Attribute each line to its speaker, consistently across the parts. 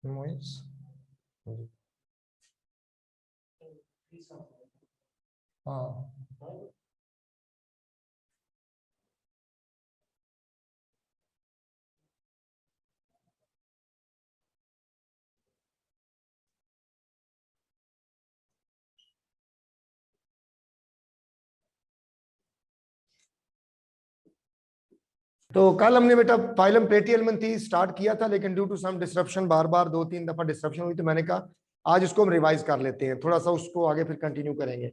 Speaker 1: Moist हाँ तो कल हमने बेटा फाइलम प्लेटिहेल्मिन्थेस स्टार्ट किया था, लेकिन ड्यू टू सम डिसरप्शन बार बार 2-3 दफा डिसरप्शन हुई, तो मैंने कहा आज इसको हम रिवाइज कर लेते हैं थोड़ा सा, उसको आगे फिर कंटिन्यू करेंगे।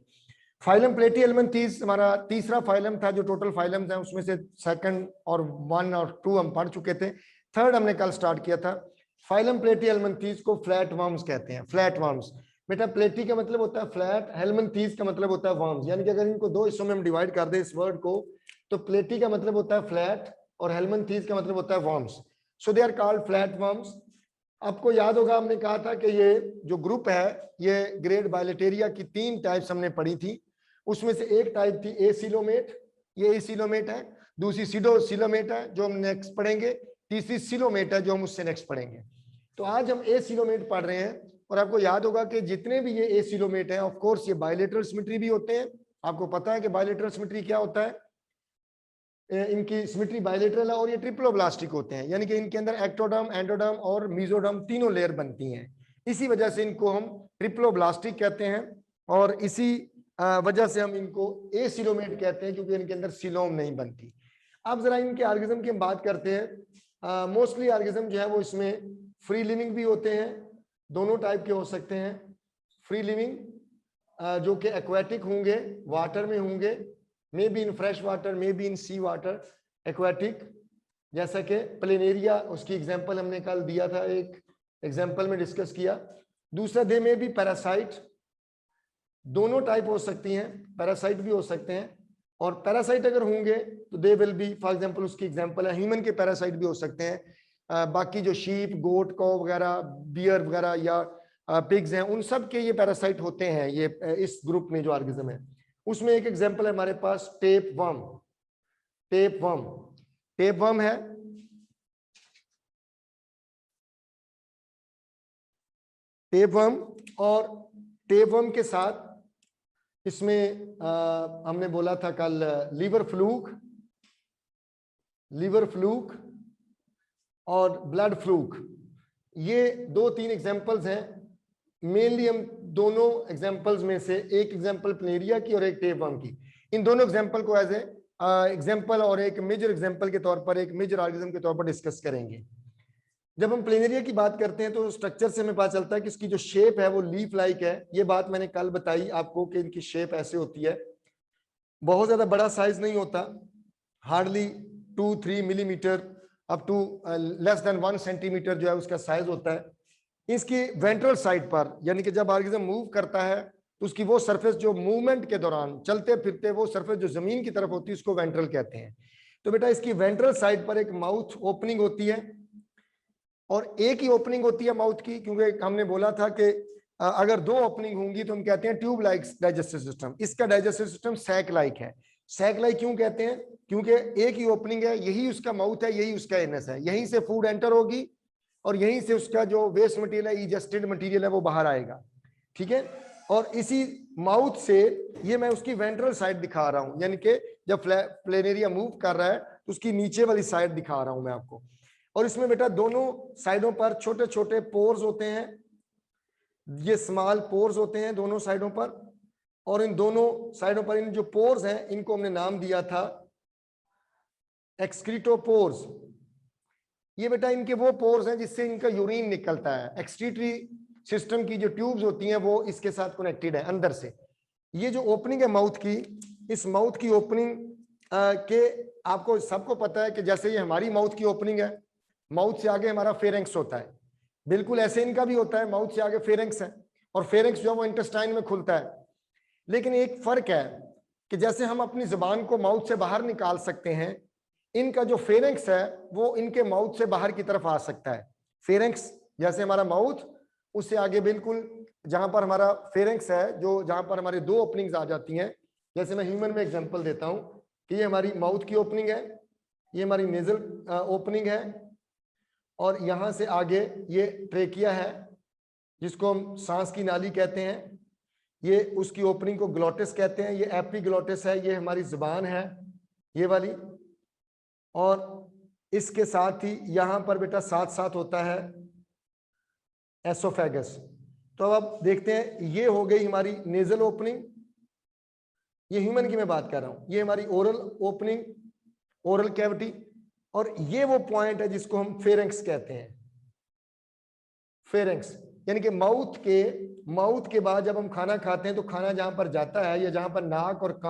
Speaker 1: फाइलम प्लेटिहेल्मिन्थेस हमारा तीसरा फाइलम था, जो टोटल फाइलम्स हैं उसमें से सेकंड और 1 और 2 हम पढ़ चुके थे, थर्ड हमने कल स्टार्ट किया था। फाइलम प्लेटिहेल्मिन्थेस को फ्लैट वर्म्स कहते हैं। फ्लैट वर्म्स बेटा, प्लेटी का मतलब होता है फ्लैट, हेल्मिन्थेस का मतलब होता है वर्म्स, यानी कि अगर इनको दो हिस्सों में हम डिवाइड कर दें इस वर्ड को, तो प्लेटी का मतलब होता है फ्लैट और हेल्मिन्थेस का मतलब होता है worms. So they are called flat worms. आपको याद होगा हमने कहा था कि ये जो ग्रुप है ये ग्रेड बायलेटेरिया की 3 टाइप्स हमने पढ़ी थी, उसमें से एक टाइप थी एसिलोमेट, ये एसिलोमेट है, दूसरी सीडोसिलोमेट है जो हम नेक्स्ट पढ़ेंगे, तीसरी सिलोमेट है जो हम उससे नेक्स्ट पढ़ेंगे। तो आज हम एसिलोमेट पढ़ रहे हैं, और आपको याद होगा कि जितने भी ये एसिलोमेट हैं ऑफ कोर्स ये बायलेटरल सिमेट्री भी होते हैं। आपको पता है कि बायलेटरल सिमेट्री क्या होता है, इनकी सिमेट्री बायलेटरल है और ये ट्रिप्लोब्लास्टिक होते हैं, यानी कि इनके अंदर एक्टोडर्म, एंडोडर्म और मेसोडर्म तीनों लेयर बनती हैं, इसी वजह से इनको हम ट्रिप्लोब्लास्टिक कहते हैं, और इसी वजह से हम इनको एसिलोमेट कहते हैं, क्योंकि इनके अंदर सिलोम नहीं बनती। अब जरा इनके ऑर्गेनिज्म की हम बात करते हैं। मोस्टली ऑर्गेनिज्म जो है वो इसमें फ्री लिविंग भी होते हैं, दोनों टाइप के हो सकते हैं। फ्री लिविंग जो कि एक्वेटिक होंगे, वाटर में होंगे, may be in fresh water, may be in sea water, aquatic, जैसा कि प्लेनेरिया, उसकी एग्जांपल हमने कल दिया था, एक एग्जांपल में डिस्कस किया। दूसरा दे में भी पैरासाइट, दोनों टाइप हो सकती हैं, पैरासाइट भी हो सकते हैं, और पैरासाइट अगर होंगे तो they will be, for example उसकी एग्जांपल है ह्यूमन के पैरासाइट भी हो सकते हैं। बाकी जो शीप, गोट, कौ वगैरह, बियर वगैरह या पिग्स हैं, उन सब के ये पैरासाइट होते हैं, ये इस ग्रुप में जो ऑर्गेनिज्म है। उसमें एक एग्जांपल है हमारे पास tapeworm, tapeworm, tapeworm है, टेप वर्म, और टेप वर्म के साथ इसमें हमने बोला था कल लीवर फ्लूक, लीवर फ्लूक और ब्लड फ्लूक, ये 2-3 एग्जांपल्स हैं। मेनली हम दोनों एग्जांपल्स में से एक एग्जांपल प्लेनेरिया की और एक टेप वर्म की, इन दोनों एग्जांपल को एज ए एग्जांपल और एक मेजर एग्जांपल के तौर पर, एक मेजर ऑर्गेनिज्म के तौर पर डिस्कस करेंगे। जब हम प्लेनेरिया की बात करते हैं तो स्ट्रक्चर से हमें पता चलता है कि इसकी जो शेप है वो लीफ लाइक है। ये बात मैंने कल बताई आपको कि इनकी शेप ऐसे होती है, बहुत ज्यादा बड़ा साइज नहीं होता, hardly 2-3 millimetre up to less than 1 centimetre जो है उसका साइज होता है। इसकी वेंट्रल साइड पर, यानी कि जब ऑर्गेनिज्म मूव करता है तो उसकी वो सरफेस जो मूवमेंट के दौरान चलते फिरते वो सरफेस जो जमीन की तरफ होती है उसको वेंट्रल कहते हैं। तो बेटा इसकी वेंट्रल साइड पर एक माउथ ओपनिंग होती है, और एक ही ओपनिंग होती है माउथ की, क्योंकि हमने बोला था कि अगर 2 ओपनिंग होंगी तो हम कहते हैं ट्यूब लाइक डाइजेस्टिव सिस्टम। इसका डाइजेस्टिव सिस्टम सैक लाइक है। सैक लाइक क्यों कहते हैं, क्योंकि एक ही ओपनिंग है, यही उसका माउथ है, यही उसका एनस है, यहीं से फूड एंटर होगी और यहीं से उसका जो वेस्ट मटेरियल है, इजेस्टेड मटेरियल है, वो बाहर आएगा, ठीक है। और इसी माउथ से, ये मैं उसकी वेंट्रल साइड दिखा रहा हूं, यानी कि जब प्लेनेरिया मूव कर रहा है तो उसकी नीचे वाली साइड दिखा रहा हूं मैं आपको। और इसमें बेटा दोनों साइडों पर छोटे छोटे पोर्स होते हैं, ये स्मॉल पोर्स होते हैं दोनों साइडों पर, और इन दोनों साइडों पर इन जो पोर्स हैं इनको हमने नाम दिया था एक्सक्रीटोपोर्स। ये बेटा इनके वो पोर्स हैं जिससे इनका यूरिन निकलता है। एक्सक्रीटरी सिस्टम की जो ट्यूब्स होती हैं वो इसके साथ कनेक्टेड है अंदर से। ये जो ओपनिंग है माउथ की, इस माउथ की ओपनिंग के आपको सबको पता है कि जैसे ये हमारी माउथ की ओपनिंग है, माउथ से आगे हमारा फेरेंक्स होता है, बिल्कुल ऐसे इनका भी होता है, माउथ से आगे फेरेंक्स है, और फेरेंक्स जो है वो इंटेस्टाइन में खुलता है। लेकिन एक फर्क है कि जैसे हम अपनी जुबान को माउथ से बाहर निकाल सकते हैं, इनका जो फेरेंक्स है वो इनके माउथ से बाहर की तरफ आ सकता है। फेरेंक्स जैसे हमारा माउथ, उससे आगे बिल्कुल जहां पर हमारा फेरेंक्स है, जो जहां पर हमारी 2 ओपनिंग्स आ जाती हैं, जैसे मैं ह्यूमन में एग्जांपल देता हूं कि ये हमारी माउथ की ओपनिंग है, ये हमारी नेजल ओपनिंग है, और यहां से आगे ये ट्रेकिया है जिसको हम सांस की नाली कहते हैं। ये उसकी ओपनिंग को ग्लोटिस कहते हैं। ये एपिग्लोटिस है, ये हमारी जुबान है ये वाली। और इसके साथ ही यहां पर बेटा साथ साथ होता है एसोफेगस। तो अब आप देखते हैं, ये हो गई हमारी नेजल ओपनिंग, ये ह्यूमन की मैं बात कर रहा हूं। ये हमारी ओरल ओपनिंग, ओरल कैविटी, और ये वो पॉइंट है जिसको हम फेरेंक्स कहते हैं। फेरेंक्स यानी कि माउथ के बाद जब हम खाना खाते हैं तो खाना जहां पर जाता है, या जहां पर नाक और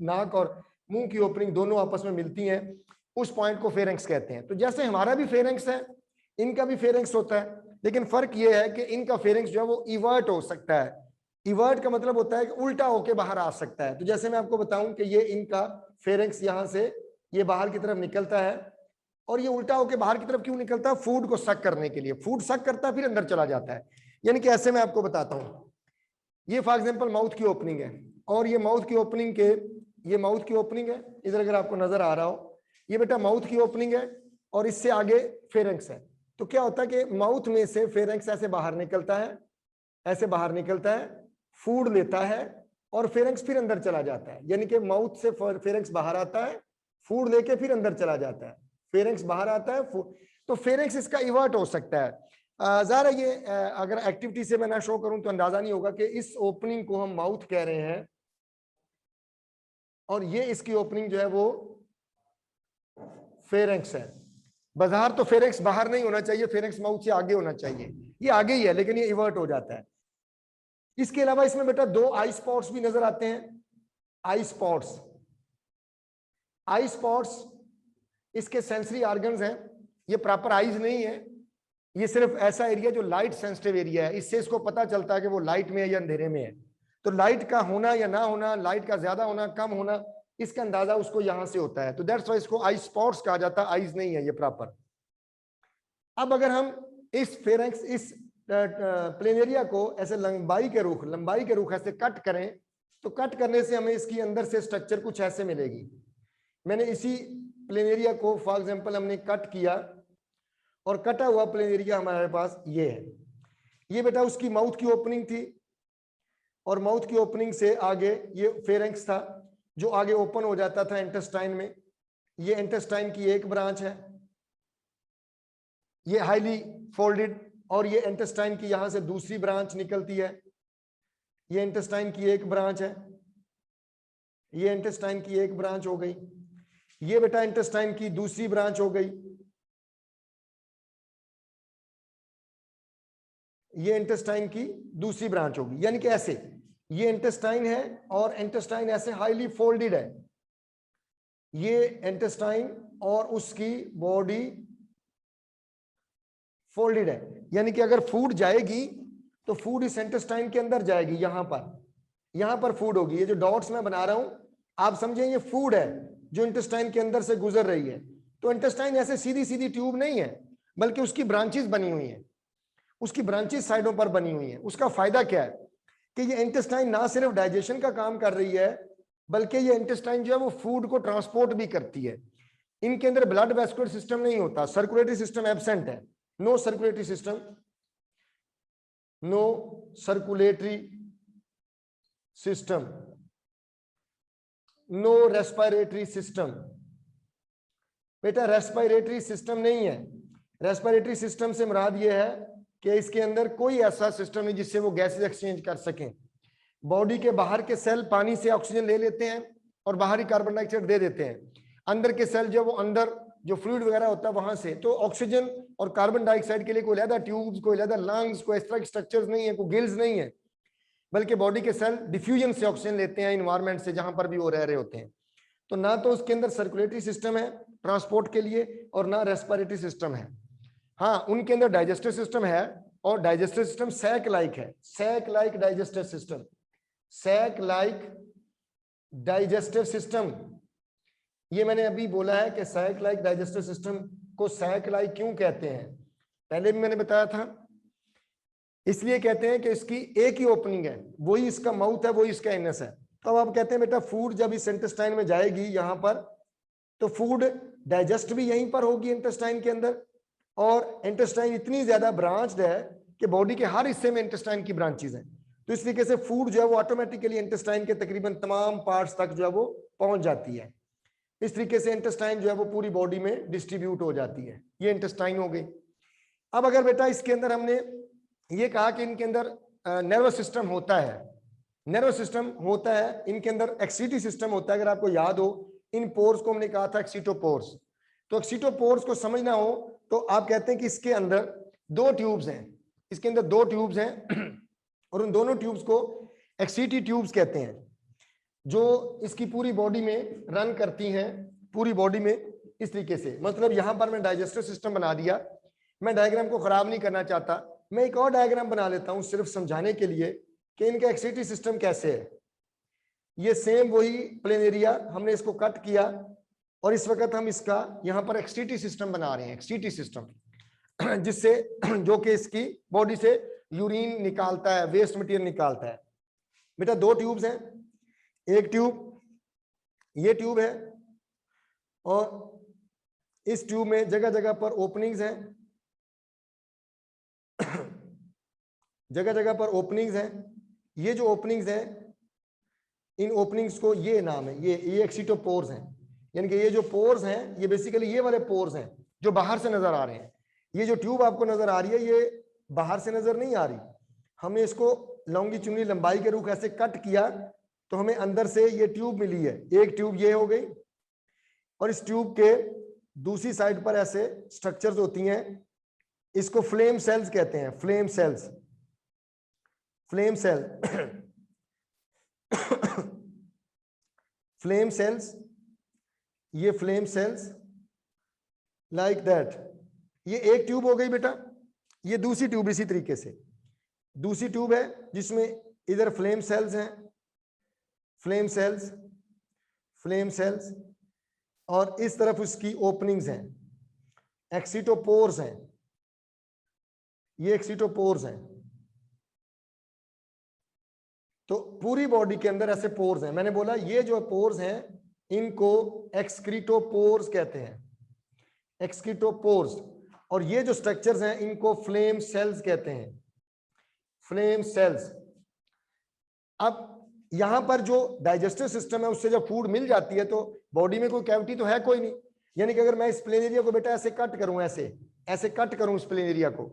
Speaker 1: नाक और मुंह की ओपनिंग दोनों आपस में मिलती हैं, उस पॉइंट को फेरेंक्स कहते हैं। तो जैसे हमारा भी फेरेंक्स है, इनका भी फेरेंक्स होता है, लेकिन फर्क यह है कि इनका फेरेंक्स जो है वो इवर्ट हो सकता है। इवर्ट का मतलब होता है कि उल्टा होके बाहर आ सकता है। तो जैसे मैं आपको बताऊं कि ये इनका फेरेंक्स यहां से ये बाहर की तरफ निकलता है, और ये उल्टा होके बाहर की तरफ क्यों निकलता है? फूड को सक करने के लिए। फूड सक करता है फिर अंदर चला जाता है। यानी कि ऐसे मैं आपको बताता हूं, ये फॉर एग्जांपल माउथ की ओपनिंग है, और ये माउथ की ओपनिंग है। इधर अगर आपको नजर आ रहा हो, ये बेटा माउथ की ओपनिंग है, और इससे आगे फेरेंक्स है। तो क्या होता है कि माउथ में से फेरेंक्स ऐसे बाहर निकलता है, फूड लेता है, और फेरेंक्स फिर अंदर चला जाता है। यानी कि माउथ से फेरेंक्स बाहर आता है, फूड लेके फिर अंदर चला जाता है, फेरेंक्स बाहर आता है, तो फेरेंक्स इसका इवर्ट हो सकता है। ज़रा ये अगर एक्टिविटी से मैं ना शो करूं तो अंदाजा नहीं होगा कि इस ओपनिंग को हम माउथ कह रहे हैं, और ये इसकी ओपनिंग जो है वो फेरेंक्स है। बाहर तो फेरेंक्स बाहर नहीं होना चाहिए, फेरेंक्स माउथ से आगे होना चाहिए। ये आगे ही है, लेकिन ये इवर्ट हो जाता है। इसके अलावा इसमें बेटा दो आई स्पॉट्स भी नजर आते हैं। आई स्पॉट्स इसके सेंसरी ऑर्गन्स हैं। ये प्रॉपर आईज नहीं है, ये सिर्फ ऐसा एरिया जो लाइट सेंसिटिव एरिया है। इससे इसको पता चलता है कि वो लाइट में है या अंधेरे में है। तो लाइट का होना या ना होना, लाइट का ज्यादा होना कम होना, इसका अंदाजा उसको यहां से होता है। तो दैट्स व्हाई इसको आई स्पॉट्स कहा जाता है, आईज नहीं है ये प्रॉपर। अब अगर हम इस फेरेंक्स, इस प्लेनेरिया को ऐसे लंबाई के रुख ऐसे कट करें, तो कट करने से हमें इसकी अंदर से स्ट्रक्चर कुछ ऐसे मिलेगी। मैंने इसी प्लेनेरिया को फॉर एग्जांपल हमने कट किया, और कटा हुआ प्लेनेरिया हमारे पास ये है। ये बेटा उसकी माउथ की ओपनिंग थी, और माउथ की ओपनिंग से आगे ये फेरेंक्स था जो आगे ओपन हो जाता था इंटेस्टाइन में। ये इंटेस्टाइन की एक ब्रांच है, ये हाईली फोल्डेड, और ये इंटेस्टाइन की यहां से दूसरी ब्रांच निकलती है। ये इंटेस्टाइन की एक ब्रांच है, ये इंटेस्टाइन की एक ब्रांच हो गई। ये बेटा इंटेस्टाइन की दूसरी ब्रांच हो गई। ये इंटेस्टाइन की दूसरी ब्रांच होगी। यानी कि ऐसे ये इंटेस्टाइन है, और इंटेस्टाइन ऐसे हाईली फोल्डेड है। ये इंटेस्टाइन और उसकी बॉडी फोल्डेड है। यानी कि अगर फूड जाएगी तो फूड इस इंटेस्टाइन के अंदर जाएगी। यहां पर फूड होगी। ये जो डॉट्स मैं बना रहा हूं, आप समझें ये फूड है जो इंटेस्टाइन के अंदर से गुजर रही है। तो इंटेस्टाइन ऐसे सीधी सीधी ट्यूब नहीं है, बल्कि उसकी ब्रांचेस बनी हुई हैं, उसकी ब्रांचेस साइडों पर बनी हुई हैं। उसका फायदा क्या है कि ये इंटेस्टाइन ना सिर्फ डाइजेशन का काम कर रही है, बल्कि ये इंटेस्टाइन जो है वो फूड को ट्रांसपोर्ट भी करती है। इनके अंदर ब्लड वेस्कुलर सिस्टम नहीं होता, सर्कुलेटरी सिस्टम एब्सेंट है। No circulatory system, no respiratory system. बेटा रेस्पिरेटरी सिस्टम नहीं है। रेस्पिरेटरी सिस्टम से मुराद ये है कि इसके अंदर कोई ऐसा सिस्टम नहीं जिससे वो गैसेज एक्सचेंज कर सकें। बॉडी के बाहर के सेल पानी से ऑक्सीजन ले लेते हैं और बाहरी कार्बन डाइऑक्साइड दे देते हैं। अंदर के सेल जो वो अंदर जो फ्लूइड वगैरह होता है वहां से, तो ऑक्सीजन और कार्बन डाइऑक्साइड के लिए कोई अलग ट्यूब्स, कोई अलग लंग्स, कोई इस तरह के स्ट्रक्चर्स नहीं है, कोई गिल्स नहीं है, बल्कि बॉडी के सेल डिफ्यूजन से ऑक्सीजन लेते हैं इन्वायरमेंट से जहां पर भी वो रह रहे होते हैं। तो ना तो उसके अंदर सर्कुलेटरी सिस्टम है ट्रांसपोर्ट के लिए, और ना रेस्पिरेटरी सिस्टम है। हाँ, उनके अंदर डाइजेस्टिव सिस्टम है, और डाइजेस्टिव सिस्टम सैक लाइक है। Sac like digestive system, sac like digestive system. ये मैंने अभी बोला है कि सैक लाइक डाइजेस्टिव सिस्टम को सैक लाइक क्यों कहते हैं, पहले भी मैंने बताया था। इसलिए कहते हैं कि इसकी एक ही ओपनिंग है, वही इसका माउथ है, वही इसका एनस है। तो अब आप कहते हैं बेटा फूड जब इस इंटेस्टाइन में जाएगी यहां पर, तो फूड डाइजेस्ट भी यहीं पर होगी इंटेस्टाइन के अंदर, और इंटेस्टाइन इतनी ज्यादा ब्रांच्ड है कि बॉडी के हर हिस्से में इंटेस्टाइन की ब्रांचेस हैं। तो इस तरीके से फूड जो है वो ऑटोमेटिकली इंटेस्टाइन के तकरीबन तमाम पार्ट्स तक जो है वो पहुंच जाती है। इस तरीके से इंटेस्टाइन जो है वो पूरी बॉडी में डिस्ट्रीब्यूट हो जाती है। ये इंटेस्टाइन हो गई। अब अगर बेटा इसके अंदर हमने ये कहा कि इनके अंदर नर्वस सिस्टम होता है, नर्वस सिस्टम होता है, इनके अंदर एक्सीटी सिस्टम होता है। अगर आपको याद हो, इन पोर्स को हमने कहा था एक्सीटोपोर्स। तो एक्सीटोपोर्स को समझना हो तो आप कहते हैं कि इसके अंदर दो ट्यूब्स हैं, इसके अंदर दो ट्यूब्स हैं और उन दोनों ट्यूब्स को एक्सीटी ट्यूब्स कहते हैं, जो इसकी पूरी बॉडी में रन करती हैं, पूरी बॉडी में। इस तरीके से मतलब यहां पर मैं डाइजेस्टिव सिस्टम बना दिया। मैं डायग्राम को खराब नहीं करना चाहता, मैं एक और डायग्राम बना लेता हूं सिर्फ समझाने के लिए कि इनका एक्सीटी सिस्टम कैसे है। ये सेम वही प्लेन एरिया, हमने इसको कट किया और इस वक्त हम इसका यहां पर एक्सीटी सिस्टम बना रहे हैं, एक्सीटी सिस्टम, जिससे जो कि इसकी बॉडी से यूरिन निकालता है, वेस्ट मटेरियल निकालता है। बेटा दो ट्यूब्स हैं, एक ट्यूब ये ट्यूब है और इस ट्यूब में जगह जगह पर ओपनिंग्स हैं, जगह जगह पर ओपनिंग्स हैं। ये जो ओपनिंग्स हैं, इन ओपनिंग्स को ये नाम है, ये एक्सीटोपोर्स हैं। यानी कि ये जो पोर्स हैं ये बेसिकली ये वाले पोर्स हैं जो बाहर से नजर आ रहे हैं। ये जो ट्यूब आपको नजर आ रही है ये बाहर से नजर नहीं आ रही, हमने इसको लॉन्गिट्यूडनल लंबाई के रूप ऐसे कट किया तो हमें अंदर से ये ट्यूब मिली है। एक ट्यूब ये हो गई और इस ट्यूब के दूसरी साइड पर ऐसे स्ट्रक्चर्स होती हैं, इसको फ्लेम सेल्स कहते हैं, flame cells, flame cell flame cells, ये फ्लेम सेल्स लाइक दैट। ये एक ट्यूब हो गई बेटा, ये दूसरी ट्यूब इसी तरीके से, दूसरी ट्यूब है जिसमें इधर फ्लेम सेल्स हैं, फ्लेम सेल्स, फ्लेम सेल्स, और इस तरफ उसकी ओपनिंग्स हैं, एक्सीटोपोर्स हैं, ये एक्सीटोपोर्स हैं। तो पूरी बॉडी के अंदर ऐसे पोर्स हैं। मैंने बोला ये जो पोर्स हैं इनको एक्सक्रीटोपोर्स कहते हैं, एक्सक्रीटोपोर्स। और ये जो स्ट्रक्चर्स हैं इनको फ्लेम सेल्स कहते हैं, फ्लेम सेल्स। अब यहां पर जो डाइजेस्टिव सिस्टम है उससे जब फूड मिल जाती है तो बॉडी में कोई कैविटी तो है कोई नहीं। यानी कि अगर मैं इस प्लेन एरिया को बेटा ऐसे कट करूं, ऐसे कट करूं इस प्लेन एरिया को,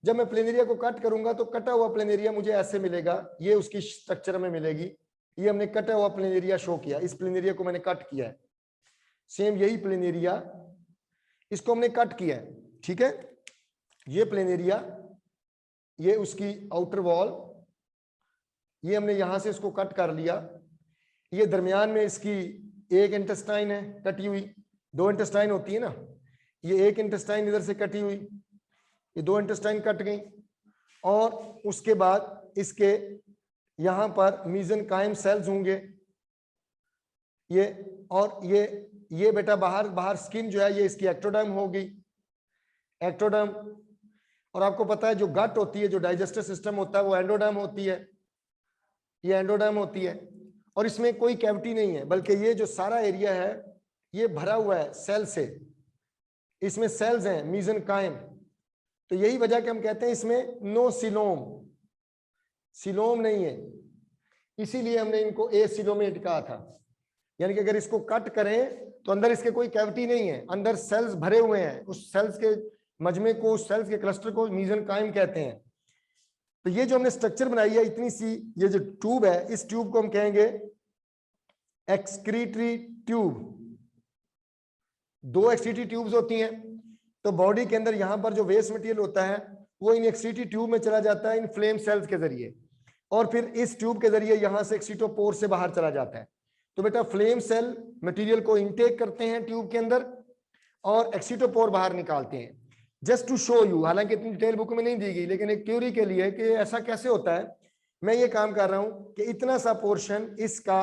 Speaker 1: जब मैं प्लेन एरिया को कट करूंगा तो कटा हुआ प्लेन एरिया मुझे ऐसे मिलेगा, ये उसकी स्ट्रक्चर में मिलेगी। ये हमने कटा हुआ प्लेन एरिया शो किया, इस प्लेन एरिया को मैंने कट किया है, सेम यही प्लेन एरिया इसको हमने कट किया है, ठीक है। ये प्लेन एरिया, ये उसकी आउटर वॉल, ये हमने यहां से इसको कट कर लिया। ये दरमियान में इसकी एक इंटेस्टाइन है कटी हुई, दो इंटेस्टाइन होती है ना, ये एक इंटेस्टाइन इधर से कटी हुई, ये दो इंटेस्टाइन कट गई। और उसके बाद इसके यहां पर मीज़ेनकाइम सेल्स होंगे ये, और ये बेटा बाहर स्किन जो है ये इसकी एक्टोडर्म होगी, एक्टोडर्म। और आपको पता है जो गट होती है, जो डाइजेस्टिव सिस्टम होता है वो एंडोडर्म होती है, ये एंडोडर्म होती है। और इसमें कोई कैविटी नहीं है, बल्कि ये जो सारा एरिया है ये भरा हुआ है सेल से, इसमें सेल्स हैं मीज़ेनकाइम। तो यही वजह कि हम कहते हैं इसमें नो सिलोम, सिलोम नहीं है, इसीलिए हमने इनको एसिलोमेट कहा था। यानी कि अगर इसको कट करें तो अंदर इसके कोई कैविटी नहीं है, अंदर सेल्स भरे हुए हैं, उस सेल्स के मजमे को, उस सेल्स के क्लस्टर को मीज़ेनकाइम कहते हैं। तो ये जो हमने स्ट्रक्चर बनाई है इतनी सी, ये जो ट्यूब है, इस ट्यूब को हम कहेंगे एक्सक्रीटरी ट्यूब। दो एक्सक्रीटरी ट्यूब्स होती हैं। तो बॉडी के अंदर यहां पर जो वेस्ट मटेरियल होता है वो इन एक्सक्रीटरी ट्यूब में चला जाता है, इन फ्लेम सेल्स के जरिए, और फिर इस ट्यूब के जरिए यहां से एक्सीटोपोर से बाहर चला जाता है। तो बेटा फ्लेम सेल मटेरियल को इनटेक करते हैं ट्यूब के अंदर और एक्सीटोपोर बाहर निकालते हैं। जस्ट टू शो यू, हालांकि इतनी डिटेल बुक में नहीं दी गई, लेकिन एक थ्योरी के लिए कि ऐसा कैसे होता है, मैं ये काम कर रहा हूं कि इतना सा पोर्शन इसका,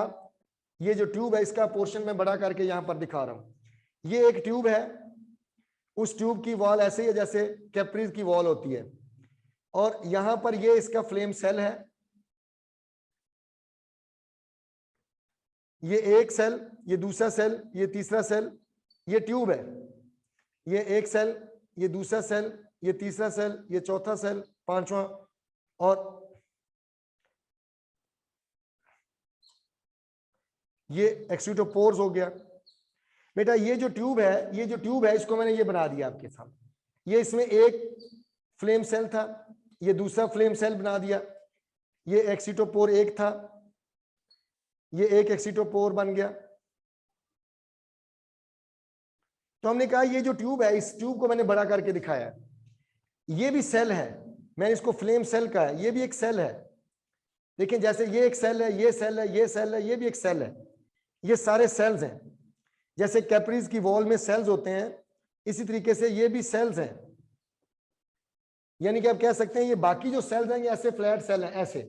Speaker 1: ये जो ट्यूब है इसका पोर्शन मैं बड़ा करके यहां पर दिखा रहा हूं। ये एक ट्यूब है, उस ट्यूब की वॉल ऐसे ही है जैसे कैप्रीज की वॉल होती है, और यहां पर ये इसका फ्लेम सेल है, ये एक सेल, ये दूसरा सेल, ये तीसरा सेल, ये ट्यूब है, ये एक सेल, ये दूसरा सेल, ये तीसरा सेल, ये चौथा सेल, पांचवा, और ये एक्सीटोपोर्स हो गया। बेटा ये जो ट्यूब है, इसको मैंने ये बना दिया आपके सामने। ये इसमें एक फ्लेम सेल था, ये दूसरा फ्लेम सेल बना दिया, ये एक्सीटोपोर एक था, ये एक एक्सीटोपोर बन गया। तो हमने कहा ये जो ट्यूब है, इस ट्यूब को मैंने बड़ा करके दिखाया, ये भी सेल है, मैंने इसको फ्लेम सेल कहा है, ये भी एक सेल है। लेकिन जैसे ये एक सेल है, ये सेल है, ये सेल है, ये भी एक सेल है, ये सारे सेल्स हैं। जैसे कैपरीज की वॉल में सेल्स होते हैं, इसी तरीके से ये भी सेल्स हैं। यानी कि आप कह सकते हैं ये बाकी जो सेल्स हैं ये ऐसे फ्लैट सेल हैं, ऐसे,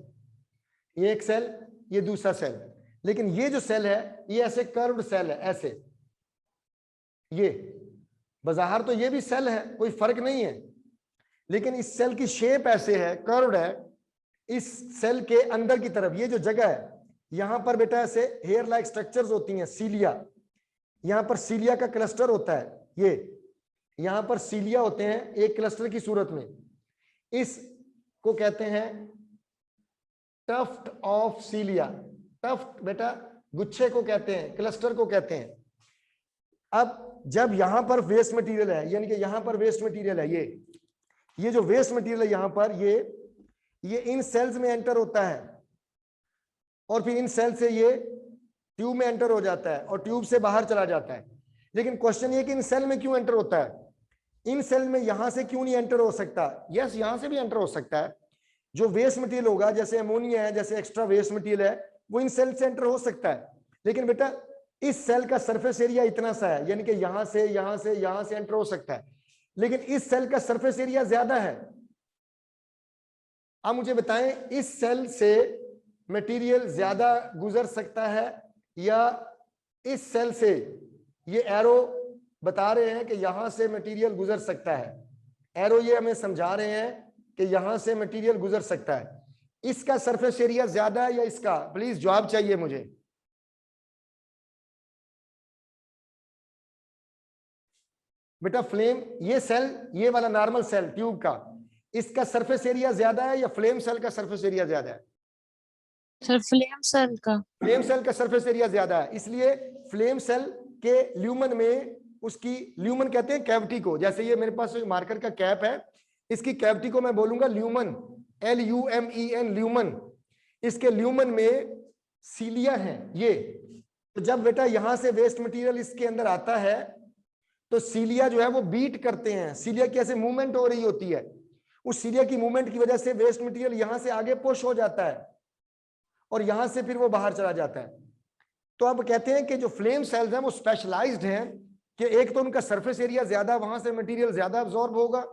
Speaker 1: ये एक सेल, ये दूसरा सेल। लेकिन ये जो सेल है ये ऐसे कर्व्ड सेल है, ऐसे। ये बज़ाहिर तो ये भी सेल है, कोई फर्क नहीं है, लेकिन इस सेल की शेप ऐसे है, कर्व्ड है। इस सेल के अंदर की तरफ ये जो जगह है, यहां पर बेटा ऐसे हेयर लाइक स्ट्रक्चर्स होती हैं, सीलिया। यहां पर सीलिया का क्लस्टर होता है, ये यहां पर सीलिया होते हैं एक क्लस्टर की सूरत में। इस को कहते हैं टफ्ट ऑफ सीलिया। टफ्ट बेटा गुच्छे को कहते हैं, क्लस्टर को कहते हैं। अब जब यहां पर वेस्ट मटेरियल है, यानी कि यहां पर वेस्ट मटेरियल है, ये जो वेस्ट मटेरियल है यहां पर, ये इन सेल्स में एंटर होता है, और फिर इन सेल से ये ट्यूब में एंटर हो जाता है और ट्यूब से बाहर चला जाता है। लेकिन क्वेश्चन ये कि इन सेल में क्यों एंटर होता है? इन सेल में यहां से क्यों नहीं एंटर हो सकता? यस, यहां से भी एंटर हो सकता है। जो वेस्ट मटेरियल होगा, जैसे अमोनिया है, जैसे एक्स्ट्रा वेस्ट मटेरियल है, वो इन सेल से एंटर हो सकता है। लेकिन बेटा इस सेल का सरफेस एरिया इतना सा है, यानी कि यहां से एंटर हो सकता है, लेकिन इस सेल का सरफेस एरिया ज्यादा है। अब मुझे बताएं, इस सेल से मटेरियल ज्यादा गुजर सकता है या इस सेल से? ये एरो बता रहे हैं कि यहां से मटेरियल गुजर सकता है। एरो ये हमें समझा रहे हैं कि यहां से मटेरियल गुजर सकता है। इसका सरफेस एरिया ज्यादा है या इसका? प्लीज जवाब चाहिए मुझे। बेटा फ्लेम, ये सेल, ये वाला नॉर्मल सेल ट्यूब का, इसका सरफेस एरिया ज्यादा है या फ्लेम सेल का सरफेस एरिया ज्यादा है?
Speaker 2: सर फ्लेम सेल का।
Speaker 1: फ्लेम सेल का सरफेस एरिया ज्यादा है, इसलिए फ्लेम सेल के ल्यूमन में, उसकी ल्यूमन कहते हैं कैविटी को। जैसे ये मेरे पास मार्कर का कैप है, इसकी कैविटी को मैं बोलूंगा ल्यूमन, LUMEN, ल्यूमन। इसके ल्यूमन में सीलिया है ये। तो जब बेटा यहां से वेस्ट मटेरियल इसके अंदर आता है, तो सीलिया जो है वो बीट करते हैं। सीलिया की ऐसे मूवमेंट हो रही होती है, उस सीलिया की मूवमेंट की वजह से वेस्ट मटेरियल यहां से आगे पुश हो जाता है और यहां से फिर वो बाहर चला जाता है। तो अब कहते हैं कि जो फ्लेम सेल्स हैं वो स्पेशलाइज्ड हैं कि एक तो उनका सरफेस एरिया ज्यादा, वहां से मटेरियल ज्यादा अब्सॉर्ब होगा,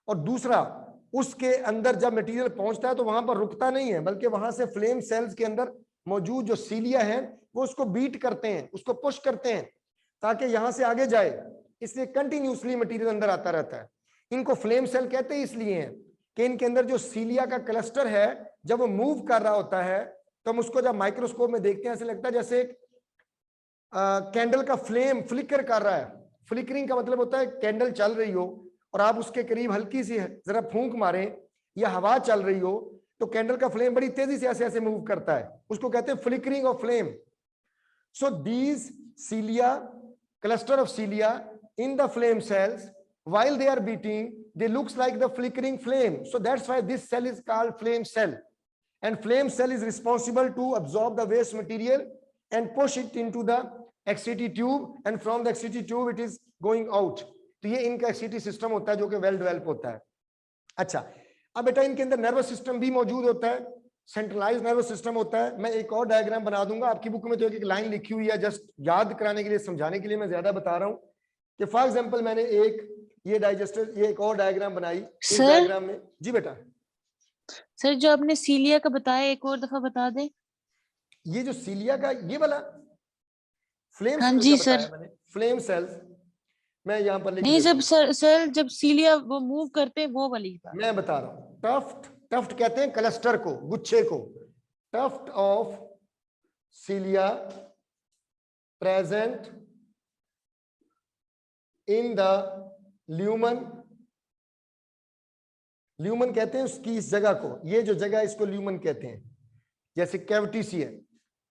Speaker 1: और दूसरा उसके अंदर जब मटेरियल पहुंचता है तो वहां पर रुकता नहीं है, बल्कि वहां से फ्लेम सेल्स के अंदर मौजूद जो सीलिया है वो उसको बीट करते हैं, उसको पुश करते हैं ताकि यहां से आगे जाए। इसलिए कंटिन्यूसली मटेरियल अंदर आता रहता है। इनको फ्लेम सेल कहते हैं इसलिए हैं कि इनके अंदर जो सीलिया का क्लस्टर है, जब वो मूव कर रहा होता है तो हम उसको जब माइक्रोस्कोप में देखते हैं ऐसे लगता है जैसे कैंडल का फ्लेम फ्लिकर कर रहा है। फ्लिकरिंग का मतलब होता है कैंडल चल रही हो और आप उसके करीब हल्की सी जरा फूंक मारें या हवा चल रही हो तो कैंडल का फ्लेम बड़ी तेजी से ऐसे ऐसे मूव करता है, उसको कहते हैं flickering of flame. So these cilia, cluster of cilia in the flame cells, while they are beating, they looks like the flickering flame. So that's why this cell is called flame cell. And flame cell is responsible to absorb the waste material and push it into the XCT tube, and from the XCT tube it is going out. तो ये इनका XCT system होता है जो कि well develop होता है। अच्छा, अब बेटा इनके अंदर नर्वस सिस्टम भी मौजूद होता है, सेंट्रलाइज नर्वस सिस्टम होता है। मैं एक और डायग्राम बना दूंगा, आपकी बुक में तो एक लाइन लिखी हुई है, जस्ट याद कराने के लिए, समझाने के लिए मैं ज्यादा बता रहा हूं कि फॉर एग्जांपल मैंने एक ये डाइजेस्टर, ये एक और डायग्राम बनाई। इस डायग्राम में जी बेटा,
Speaker 2: सर जो आपने सीलिया का बताया एक और दफा बता दें।
Speaker 1: ये जो सीलिया का ये वाला फ्लेम
Speaker 2: हाँ
Speaker 1: सेल
Speaker 2: जी
Speaker 1: का
Speaker 2: सर।
Speaker 1: बताया मैंने, फ्लेम सेल्स, मैं यहाँ पर लिख
Speaker 2: नहीं
Speaker 1: देता
Speaker 2: जब
Speaker 1: हूं।
Speaker 2: सर जब सीलिया वो मूव करते हैं वो वाली बात
Speaker 1: मैं बता रहा हूं, टफ्ट, टफ्ट कहते हैं क्लस्टर को, गुच्छे को। Tuft of cilia present in the lumen, lumen कहते हैं उसकी इस जगह को, ये जो जगह इसको ल्यूमन कहते हैं, जैसे कैविटी सी है,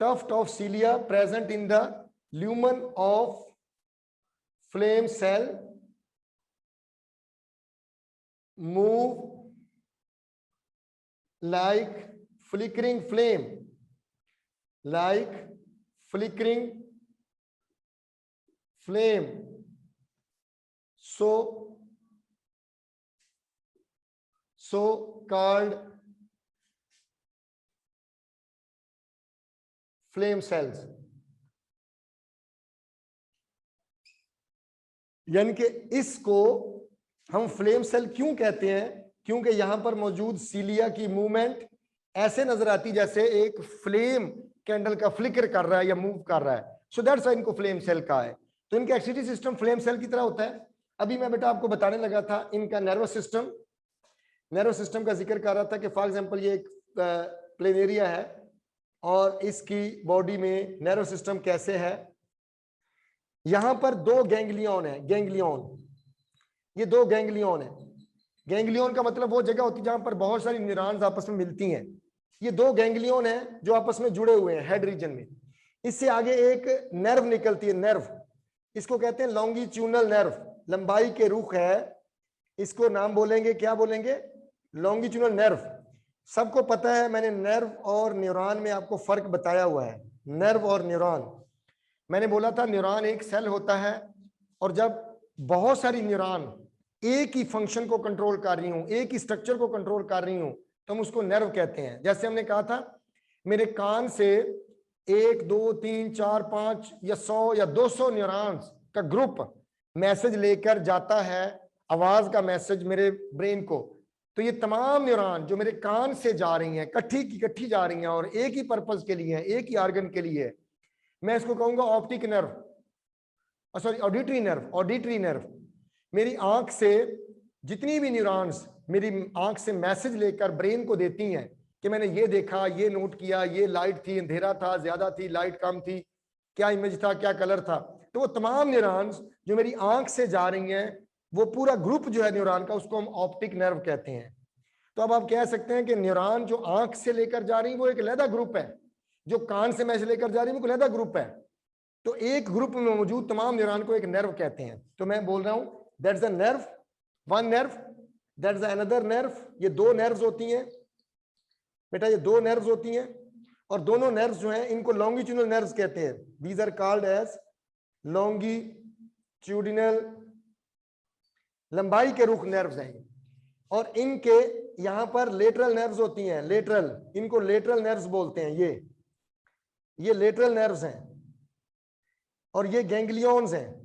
Speaker 1: tuft of cilia present in the lumen of flame cell move like flickering flame, like flickering flame, so called flame cells। यानी कि इसको हम फ्लेम सेल क्यों कहते हैं, क्योंकि यहां पर मौजूद सीलिया की मूवमेंट ऐसे नजर आती जैसे एक फ्लेम कैंडल का फ्लिकर कर रहा है या मूव कर रहा है, सो दैट्स व्हाई इनको फ्लेम सेल कहा है। तो इनका एक्टिविटी सिस्टम फ्लेम सेल की तरह होता है। अभी मैं बेटा आपको बताने लगा था इनका नर्वस सिस्टम का जिक्र कर रहा था कि फॉर एग्जांपल ये एक प्लेनेरिया है और इसकी बॉडी में नर्वस सिस्टम कैसे है। यहां पर दो गैंग्लियन है, ये दो गैंग्लियन है। गैंग्लियन का मतलब वो जगह होती है जहां पर बहुत सारी न्यूरॉन्स आपस में मिलती हैं। ये दो गैंग्लियन है जो आपस में जुड़े हुए हैं हेड रीजन में। इससे आगे एक नर्व निकलती है, नर्व, इसको कहते हैं लॉन्गिट्यूडनल नर्व, लंबाई के रुख है, इसको नाम बोलेंगे, क्या बोलेंगे, लॉन्गिट्यूडनल नर्व। सबको पता है, मैंने नर्व और न्यूरॉन में आपको फर्क बताया हुआ है। नर्व और न्यूरॉन, मैंने बोला था न्यूरॉन एक सेल होता है और जब बहुत सारी न्यूरॉन एक ही फंक्शन को कंट्रोल कर रही हूं, एक ही स्ट्रक्चर को कंट्रोल कर रही हूं, तो हम उसको नर्व कहते हैं। जैसे हमने कहा था मेरे कान से 1 2 3 4 5 या 100 या 200 न्यूरॉन्स का ग्रुप मैसेज लेकर जाता है, आवाज का मैसेज मेरे ब्रेन को। तो ये तमाम न्यूरॉन जो मेरे कान से जा रही हैं, इकट्ठी जा रही हैं और एक ही पर्पज के लिए है, एक ही ऑर्गन के लिए है, मैं इसको कहूंगा optic nerve, sorry auditory nerve. मेरी आंख से जितनी भी न्यूरॉन्स मेरी आंख से मैसेज लेकर ब्रेन को देती हैं कि मैंने ये देखा, ये नोट किया, ये लाइट थी, अंधेरा था, ज्यादा थी, लाइट कम थी, क्या इमेज था, क्या कलर था, तो वो तमाम न्यूरॉन्स जो मेरी आंख से जा रही हैं, वो पूरा ग्रुप जो है न्यूरॉन का, उसको हम ऑप्टिक नर्व कहते हैं। तो अब आप कह सकते हैं कि न्यूरॉन जो आंख से लेकर जा रही है वो एक अलग ग्रुप है, जो कान से मैसेज लेकर जा रही है वो अलग ग्रुप है। तो एक ग्रुप में मौजूद तमाम न्यूरॉन को एक नर्व कहते हैं। तो मैं बोल रहा हूं that's a nerve, one nerve, that's another nerve. ये दो नर्व्स होती हैं बेटा, ये दो नर्व्स होती हैं और दोनों नर्व्स जो हैं इनको लॉन्गिट्यूडनल नर्व्स कहते हैं। These are called as longitudinal, लंबाई के रुख नर्व्स हैं। और इनके यहां पर लेटरल नर्व्स होती हैं, लेटरल, इनको लेटरल नर्व्स बोलते हैं। ये लेटरल नर्व्स हैं और ये गैंग्लियंस हैं।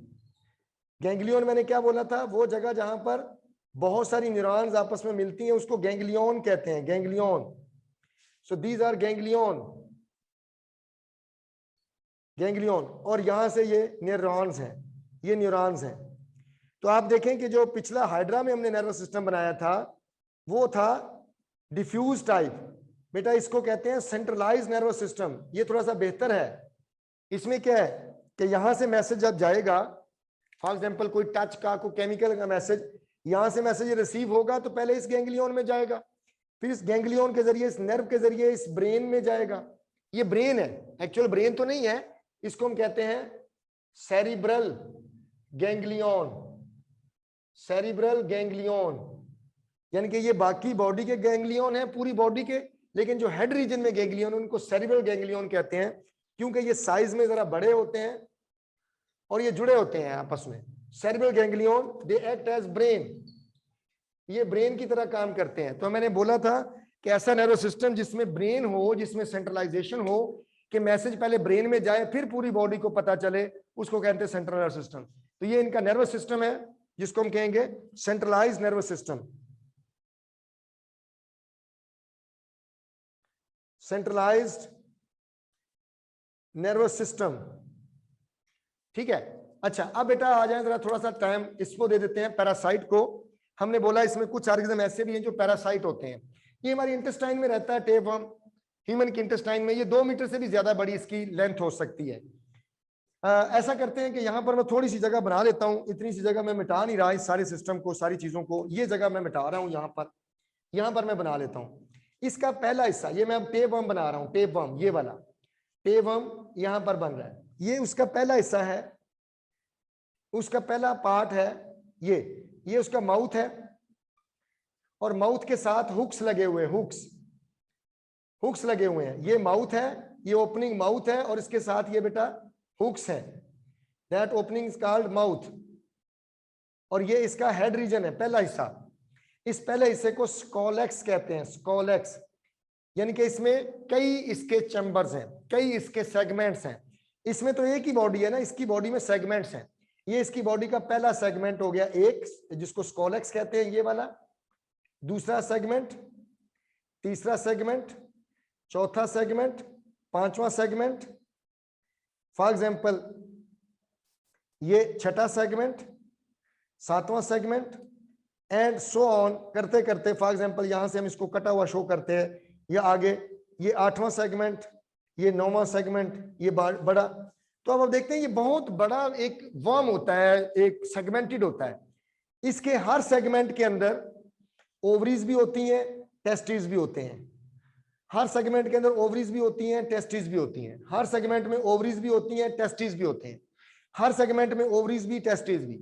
Speaker 1: गैंग्लियन मैंने क्या बोला था, वो जगह जहां पर बहुत सारी न्यूरॉन्स आपस में मिलती हैं उसको गैंग्लियन कहते हैं, ganglion. So these are ganglion. और यहां से ये न्यूरॉन्स हैं, ये न्यूरॉन्स हैं। तो आप देखें कि जो पिछला हाइड्रा में हमने नर्वस सिस्टम बनाया था वो था डिफ्यूज टाइप, बेटा इसको कहते हैं सेंट्रलाइज नर्वस सिस्टम। ये थोड़ा सा बेहतर है। इसमें क्या है कि यहां से मैसेज जब जाएगा, फॉर एग्जांपल कोई टच का, कोई केमिकल का मैसेज, यहां से मैसेज रिसीव होगा तो पहले इस गैंग्लियन में जाएगा, फिर इस गैंग्लियन के जरिए, इस नर्व के जरिए इस ब्रेन में जाएगा। ये ब्रेन है, एक्चुअल ब्रेन तो नहीं है, इसको हम कहते हैं सेरिब्रल गैंग्लियन, सेरिब्रल गैंग्लियन। यानी कि ये बाकी बॉडी के गैंग्लियन है, पूरी बॉडी के, लेकिन जो हेड रीजन में गैंग्लियन उनको सेरिब्रल गैंग्लियन कहते हैं, क्योंकि ये साइज में जरा बड़े होते हैं और ये जुड़े होते हैं आपस में। Cerebral ganglion they act as brain, ये ब्रेन की तरह काम करते हैं। तो मैंने बोला था कि ऐसा नर्व सिस्टम जिसमें ब्रेन हो, जिसमें सेंट्रलाइजेशन हो, कि मैसेज पहले ब्रेन में जाए फिर पूरी बॉडी को पता चले, उसको कहते हैं सेंट्रल नर्व सिस्टम। तो ये इनका नर्वस सिस्टम है जिसको हम कहेंगे centralised nervous system, centralised nervous system. ठीक है, अच्छा अब बेटा आ जाए जरा, थोड़ा सा टाइम इसको दे देते हैं, पैरासाइट को। हमने बोला इसमें कुछ ऑर्गेनिज्म ऐसे भी हैं जो पैरासाइट होते हैं। ये हमारी इंटेस्टाइन में रहता है, टेपवर्म, ह्यूमन की इंटेस्टाइन में। ये 2 मीटर से भी ज्यादा बड़ी इसकी लेंथ हो सकती है। ऐसा करते हैं कि यहाँ पर मैं थोड़ी सी जगह बना लेता हूँ, इतनी सी जगह मैं मिटा नहीं रहा इस सारे सिस्टम को, सारी चीजों को, ये जगह मैं मिटा रहा हूँ यहाँ पर मैं बना लेता हूँ। इसका पहला हिस्सा ये मैं अब टेप वर्म बना रहा हूँ, टेप वर्म ये वाला टेप वर्म यहाँ पर बन रहा है, ये उसका पहला हिस्सा है, उसका पहला पार्ट है, ये उसका माउथ है, और माउथ के साथ हुक्स लगे हुए हैं, हुक्स लगे हुए हैं, ये माउथ है, ये ओपनिंग माउथ है, और इसके साथ ये बेटा हुक्स है, that opening is called mouth, और ये इसका हेड रीजन है, पहला हिस्सा। इस पहले हिस्से को स्कोलेक्स कहते हैं, स्कोलेक्स, यानी कि इसमें कई इसके चैम्बर्स हैं, कई इसके सेगमेंट्स हैं। इसमें तो एक ही बॉडी है ना, इसकी बॉडी में सेगमेंट्स हैं। ये इसकी बॉडी का पहला सेगमेंट हो गया एक, जिसको स्कोलेक्स कहते हैं, ये वाला, दूसरा सेगमेंट, तीसरा सेगमेंट, चौथा सेगमेंट, पांचवा सेगमेंट, फॉर एग्जाम्पल ये छठा सेगमेंट, सातवां सेगमेंट, एंड सो ऑन करते करते, फॉर एग्जाम्पल यहां से हम इसको कटा हुआ शो करते हैं, या आगे ये आठवां सेगमेंट, ये नौवां सेगमेंट, ये बड़ा। तो अब आप देखते हैं ये बहुत बड़ा एक वर्म होता है, एक सेगमेंटेड होता है। इसके हर सेगमेंट के अंदर ओवरीज भी होती हैं, टेस्टिस भी होते हैं। हर सेगमेंट के अंदर ओवरीज भी होती हैं, टेस्टिस भी होती हैं। हर सेगमेंट में ओवरीज भी होती हैं, टेस्टिस भी होते हैं। हर सेगमेंट में ओवरीज भी, टेस्टिस भी,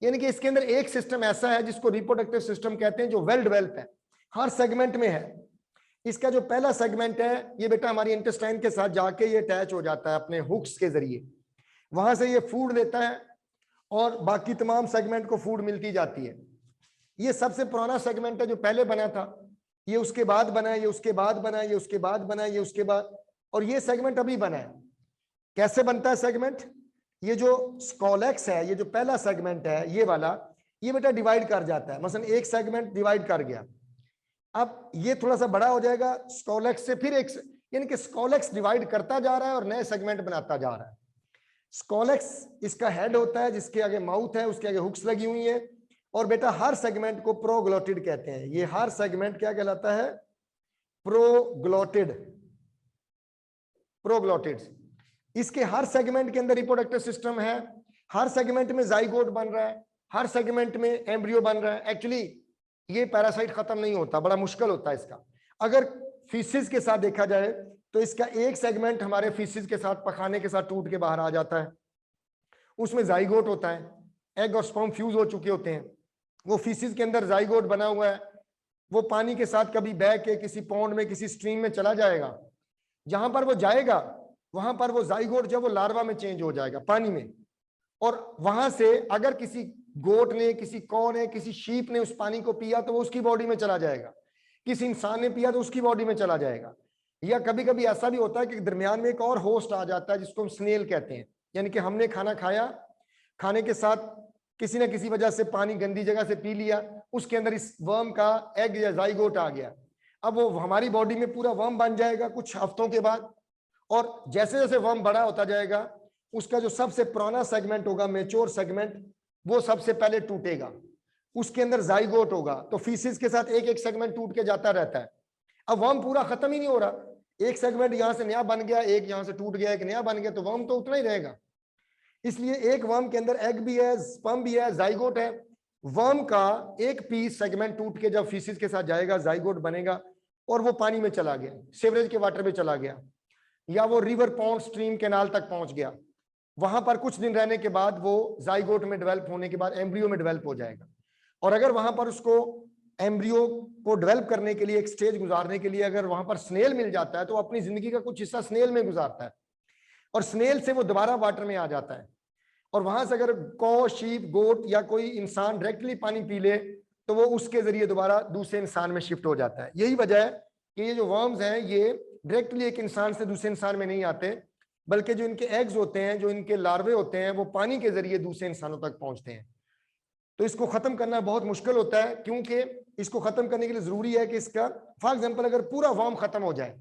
Speaker 1: यानी कि इसके अंदर एक सिस्टम ऐसा है जिसको रिप्रोडक्टिव सिस्टम कहते हैं, जो वेल डेवलप है, हर सेगमेंट में है। इसका जो पहला सेगमेंट है ये बेटा हमारी इंटेस्टाइन के साथ जाके ये अटैच हो जाता है अपने हुक्स के जरिए, वहां से ये फूड लेता है और बाकी तमाम सेगमेंट को फूड मिलती जाती है। ये सबसे पुराना सेगमेंट है जो पहले बना था, ये उसके बाद बना है, ये उसके बाद बना है, ये उसके बाद बना है, ये उसके बाद, और ये सेगमेंट अभी बना है। कैसे बनता है सेगमेंट? ये जो स्कोलेक्स है, ये जो पहला सेगमेंट है ये वाला, ये बेटा डिवाइड कर जाता है, मसलन एक सेगमेंट डिवाइड कर गया, अब ये थोड़ा सा बड़ा हो जाएगा, स्कोलेक्स से फिर एक, यानी कि स्कोलेक्स डिवाइड करता जा रहा है और नए सेगमेंट बनाता जा रहा है। स्कोलेक्स इसका हेड होता है, जिसके आगे माउथ है, उसके आगे हुक्स लगी हुई है, और बेटा हर सेगमेंट को प्रोग्लोटिड कहते हैं। ये हर सेगमेंट क्या कहलाता है? Proglottid, proglottid. इसके हर सेगमेंट के अंदर रिप्रोडक्टिव सिस्टम है, हर सेगमेंट में जाइगोट बन रहा है, हर सेगमेंट में एम्ब्रियो बन रहा है। एक्चुअली ये पैरासाइट खत्म नहीं होता, बड़ा मुश्किल होता है इसका। अगर फीसिस के साथ देखा जाए तो इसका एक सेगमेंट हमारे फीसिस के साथ, पखाने के साथ टूट के बाहर आ जाता है, उसमें जाइगोट होता है, एग और स्पर्म फ्यूज हो चुके होते हैं, वो फीसिस के अंदर जाइगोट बना हुआ है, वो पानी के साथ कभी बह के किसी पॉन्ड में, किसी स्ट्रीम में चला जाएगा, जहां पर वो जाएगा वहां पर वो जाइगोट जब वो लार्वा में चेंज हो जाएगा पानी में, और वहां से अगर किसी गोट ने, किसी कौ ने, किसी शीप ने उस पानी को पिया तो वो उसकी बॉडी में चला जाएगा, किसी इंसान ने पिया तो उसकी बॉडी में चला जाएगा। या कभी कभी ऐसा भी होता है कि दरमियान में एक और होस्ट आ जाता है जिसको हम स्नेल कहते हैं, यानी कि हमने खाना खाया, खाने के साथ किसी न किसी वजह से पानी गंदी जगह से पी लिया, उसके अंदर इस वर्म का एग या जाइगोट आ गया, अब वो हमारी बॉडी में पूरा वर्म बन जाएगा कुछ हफ्तों के बाद, और जैसे जैसे वर्म बड़ा होता जाएगा उसका जो सबसे पुराना सेगमेंट होगा, मेच्योर सेगमेंट, वो सबसे पहले टूटेगा, उसके अंदर जाइगोट होगा। तो फीसिस के साथ एक एक सेगमेंट टूट के जाता रहता है। अब वर्म पूरा खत्म ही नहीं हो रहा, एक सेगमेंट यहां से नया बन गया, एक यहां से टूट गया, एक नया बन गया, तो वर्म तो उतना ही रहेगा। इसलिए एक वर्म के अंदर एग भी है, स्पर्म भी है, जाइगोट है। वर्म का एक पीस सेगमेंट टूट के जब फीसिस के साथ जाएगा, जाइगोट बनेगा और वो पानी में चला गया, सीवरेज के वाटर में चला गया, या वो रिवर, पॉन्ड, स्ट्रीम, कैनाल तक पहुंच गया, वहां पर कुछ दिन रहने के बाद वो जाइगोट में डेवलप होने के बाद एम्ब्रियो में डेवलप हो जाएगा। और अगर वहां पर उसको एम्ब्रियो को डेवलप करने के लिए, एक स्टेज गुजारने के लिए अगर वहां पर स्नेल मिल जाता है तो अपनी जिंदगी का कुछ हिस्सा स्नेल में गुजारता है, और स्नेल से वो दोबारा वाटर में आ जाता है, और वहां से अगर कौ, शीप, गोट या कोई इंसान डायरेक्टली पानी पी ले तो वो उसके जरिए दोबारा दूसरे इंसान में शिफ्ट हो जाता है। यही वजह है कि ये जो वर्म्स हैं ये डायरेक्टली एक इंसान से दूसरे इंसान में नहीं आते, बल्कि जो इनके एग्स होते हैं, जो इनके लार्वे होते हैं, वो पानी के जरिए दूसरे इंसानों तक पहुंचते हैं। तो इसको खत्म करना बहुत मुश्किल होता है, क्योंकि इसको खत्म करने के लिए जरूरी है कि इसका, फॉर एग्जांपल अगर पूरा वर्म खत्म हो जाए,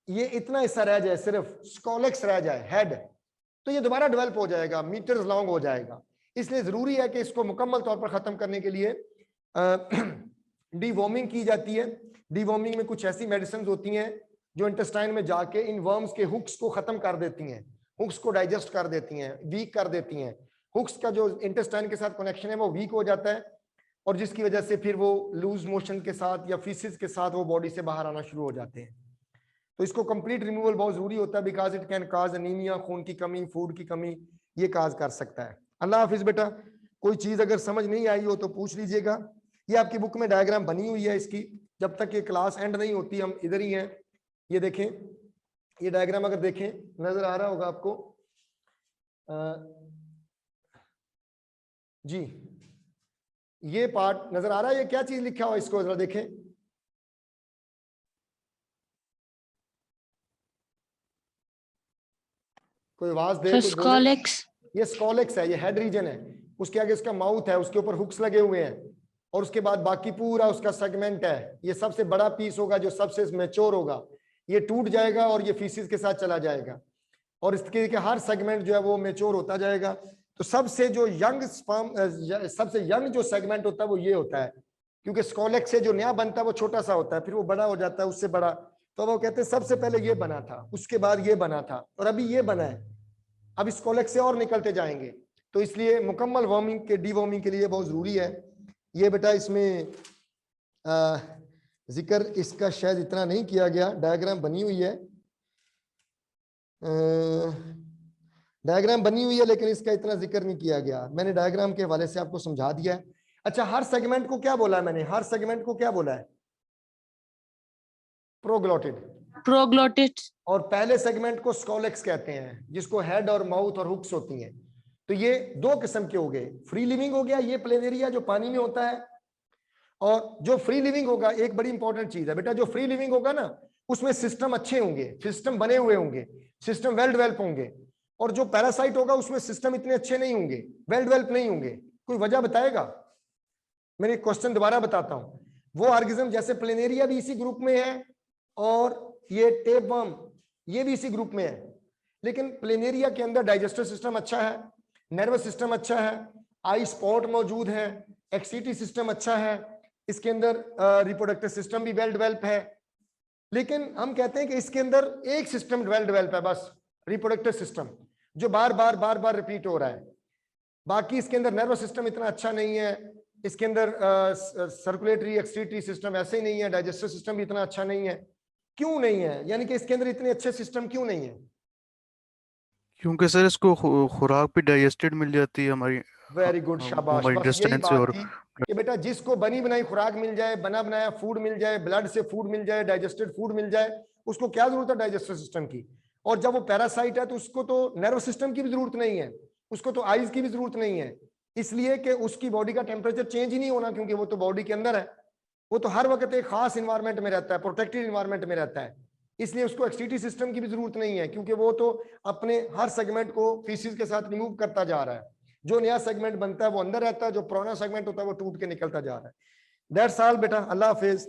Speaker 1: ये इतना हिस्सा रह जाए, सिर्फ स्कोलेक्स रह जाए, हेड, तो ये दोबारा डेवलप हो जाएगा, मीटर्स लॉन्ग हो जाएगा। इसलिए जरूरी है कि इसको मुकम्मल तौर पर खत्म करने के लिए डीवॉर्मिंग की जाती है। डीवॉर्मिंग में कुछ ऐसी मेडिसिन होती हैं जो इंटेस्टाइन में जाके इन वर्म्स के हुक्स को खत्म कर देती हैं, हुक्स को डाइजेस्ट कर देती हैं, वीक कर देती हैं। हुक्स का जो इंटेस्टाइन के साथ कनेक्शन है वो वीक हो जाता है, और जिसकी वजह से फिर वो लूज मोशन के साथ या फीसिस के साथ वो बॉडी से बाहर आना शुरू हो जाते हैं। तो इसको कंप्लीट रिमूवल बहुत जरूरी होता है, because it can cause anaemia, खून की कमी, फूड की कमी, ये काज कर सकता है। अल्लाह हाफिज बेटा। कोई चीज अगर समझ नहीं आई हो तो पूछ लीजिएगा। ये आपकी बुक में डायग्राम बनी हुई है इसकी, जब तक ये क्लास एंड नहीं होती हम इधर ही हैं। ये देखें, ये डायग्राम अगर देखें नजर आ रहा होगा आपको। जी ये पार्ट नजर आ रहा है, ये क्या चीज लिखा हुआ है इसको जरा देखें। कोई आवाज दे, कोई बोले।
Speaker 2: स्कॉलेक्स।
Speaker 1: ये स्कॉलेक्स है, ये हेड रीजन है, उसके आगे उसका माउथ है, उसके ऊपर हुक्स लगे हुए हैं, और उसके बाद बाकी पूरा उसका सेगमेंट है। ये सबसे बड़ा पीस होगा जो सबसे मैच्योर होगा, ये टूट जाएगा और ये फीसिस के साथ चला जाएगा, और इसके हर सेगमेंट जो है वो मैच्योर होता जाएगा। तो सबसे जो यंग स्पर्म, सबसे यंग जो सेगमेंट होता है वो ये होता है, क्योंकि स्कॉलेक्स से जो नया बनता है वो छोटा सा होता है, फिर वो बड़ा हो जाता है उससे बड़ा। तो वो कहते हैं सबसे पहले ये बना था, उसके बाद ये बना था, और अभी ये बना है, अब इस कॉलेक्स से और निकलते जाएंगे। तो इसलिए मुकम्मल वार्मिंग के डीवार्मिंग के लिए बहुत जरूरी है ये बेटा। इसमें जिक्र इसका शायद इतना नहीं किया गया, डायग्राम बनी हुई है, डायग्राम बनी हुई है, लेकिन इसका इतना जिक्र नहीं किया गया। मैंने डायग्राम के हवाले से आपको समझा दिया है। अच्छा, हर सेगमेंट को क्या बोला है मैंने, हर सेगमेंट को क्या बोला है? प्रोग्लोटिड।
Speaker 2: प्रोग्लोटिड।
Speaker 1: और पहले सेगमेंट को स्कॉलेक्स कहते हैं, जिसको हेड और माउथ और हुक्स होती हैं। तो ये दो किस्म के हो गए, फ्री लिविंग हो गया, ये प्लेनेरिया जो पानी में होता है, और जो फ्री लिविंग होगा, एक बड़ी इंपॉर्टेंट चीज है बेटा, जो फ्री लिविंग होगा ना उसमें सिस्टम अच्छे होंगे, सिस्टम बने हुए होंगे, सिस्टम वेल डेवलप होंगे। और जो पैरासाइट होगा उसमें सिस्टम इतने अच्छे नहीं होंगे, वेल डेवलप नहीं होंगे। कोई वजह बताएगा? मैंने क्वेश्चन दोबारा बताता हूं। वो ऑर्गेनिज्म जैसे प्लेनेरिया भी इसी ग्रुप में है, और ये टेपवर्म ये भी इसी ग्रुप में है, लेकिन प्लेनेरिया के अंदर डाइजेस्टिव सिस्टम अच्छा है, नर्वस सिस्टम अच्छा है, आई स्पॉट मौजूद है, एक्सीटी सिस्टम अच्छा है, इसके अंदर रिप्रोडक्टिव सिस्टम भी वेल डेवलप है। लेकिन हम कहते हैं कि इसके अंदर एक सिस्टम वेल डेवलप है बस, रिप्रोडक्टिव सिस्टम, जो बार बार रिपीट हो रहा है। बाकी इसके अंदर नर्वस सिस्टम इतना अच्छा नहीं है, इसके अंदर सर्कुलेटरी एक्सीटरी सिस्टम ऐसे ही नहीं है, डाइजेस्टिव सिस्टम भी इतना अच्छा नहीं है। क्यों नहीं है, यानी कि इसके अंदर इतने अच्छे सिस्टम क्यों नहीं है?
Speaker 3: क्योंकि सर इसको खुराक भी डाइजेस्टेड मिल जाती है हमारी,
Speaker 1: वेरी गुड, शाबाश,
Speaker 3: हमारी
Speaker 1: बस यही
Speaker 3: इंटेस्टाइन से।
Speaker 1: बात
Speaker 3: और
Speaker 1: थी कि बेटा जिसको बनी बनाई खुराक मिल जाए, बना बनाया फूड मिल जाए, ब्लड से फूड मिल जाए, डाइजेस्टेड फूड मिल जाए, उसको क्या जरूरत है डाइजेस्टिव सिस्टम की। और जब वो पैरासाइट है तो उसको तो नर्वस सिस्टम की भी जरूरत नहीं है, उसको तो आईज की भी जरूरत नहीं है, इसलिए कि उसकी बॉडी का टेम्परेचर चेंज ही नहीं होना, क्योंकि वो तो बॉडी के अंदर है, वो तो हर वक्त एक खास इन्वायरमेंट में रहता है, प्रोटेक्टेड इन्वायरमेंट में रहता है। इसलिए उसको एक्सीटी सिस्टम की भी जरूरत नहीं है, क्योंकि वो तो अपने हर सेगमेंट को फीसिस के साथ रिमूव करता जा रहा है। जो नया सेगमेंट बनता है वो अंदर रहता है, जो पुराना सेगमेंट होता है वो टूट के निकलता जा रहा है। दैट्स ऑल बेटा, अल्लाह हाफिज।